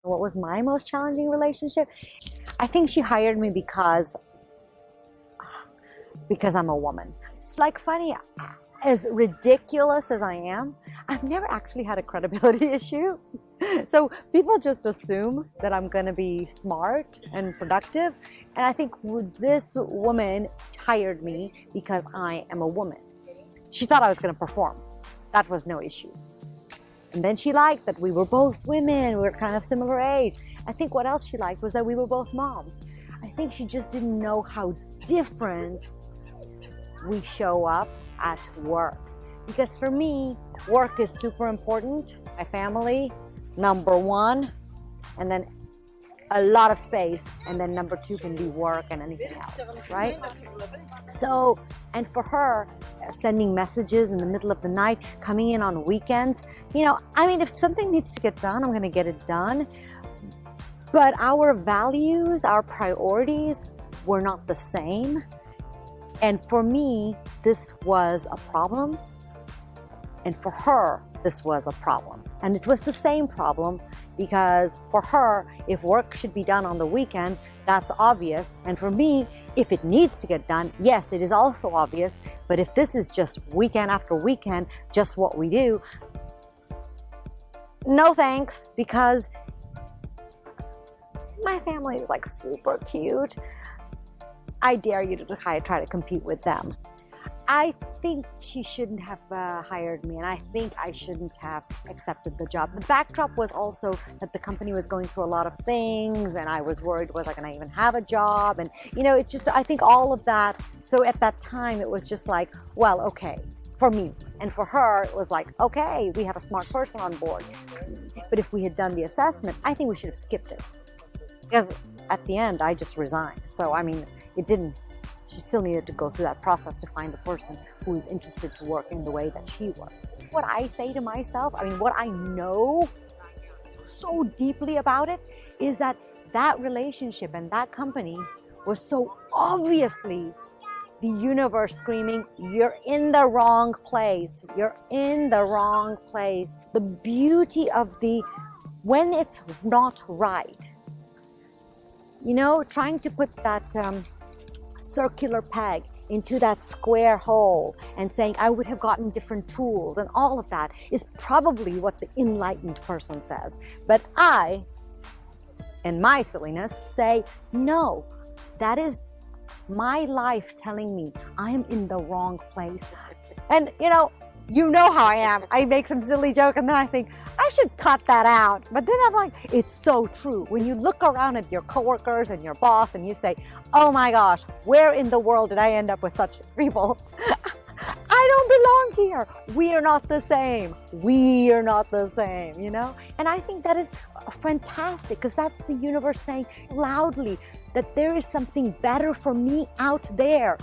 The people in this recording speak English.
What was my most challenging relationship? I think she hired me because I'm a woman. It's like funny, as ridiculous as I am, I've never actually had a credibility issue. So people just assume that I'm going to be smart and productive. And I think this woman hired me because I am a woman. She thought I was going to perform. That was no issue. And then she liked that we were both women, we were kind of similar age. I think what else she liked was that we were both moms. I think she just didn't know how different we show up at work. Because for me, work is super important. My family, number one, and then a lot of space, and then number two can be work and anything else, right? So, and for her, sending messages in the middle of the night, coming in on weekends, you know, I mean, if something needs to get done, I'm gonna get it done. But our values, our priorities were not the same. And for me, this was a problem. And for her, this was a problem. And it was the same problem because for her, if work should be done on the weekend, that's obvious. And for me, if it needs to get done, yes, it is also obvious. But if this is just weekend after weekend, just what we do, no thanks, because my family is like super cute. I dare you to try to compete with them. I think she shouldn't have hired me, and I think I shouldn't have accepted the job. The backdrop was also that the company was going through a lot of things, and I was worried, was I going to even have a job? And, you know, it's just, I think all of that. So at that time, it was just like, well, okay, for me. And for her, it was like, okay, we have a smart person on board. But if we had done the assessment, I think we should have skipped it. Because at the end, I just resigned. So, I mean, it didn't. She still needed to go through that process to find a person who is interested to work in the way that she works. What I say to myself, I mean, what I know so deeply about it is that that relationship and that company was so obviously the universe screaming, you're in the wrong place. You're in the wrong place. The beauty of when it's not right, you know, trying to put that circular peg into that square hole and saying I would have gotten different tools and all of that is probably what the enlightened person says. But I, in my silliness, say no, that is my life telling me I am in the wrong place. And you know how I am. I make some silly joke and then I think I should cut that out. But then I'm like, it's so true. When you look around at your coworkers and your boss and you say, oh my gosh, where in the world did I end up with such people? I don't belong here. We are not the same. We are not the same, you know? And I think that is fantastic because that's the universe saying loudly that there is something better for me out there.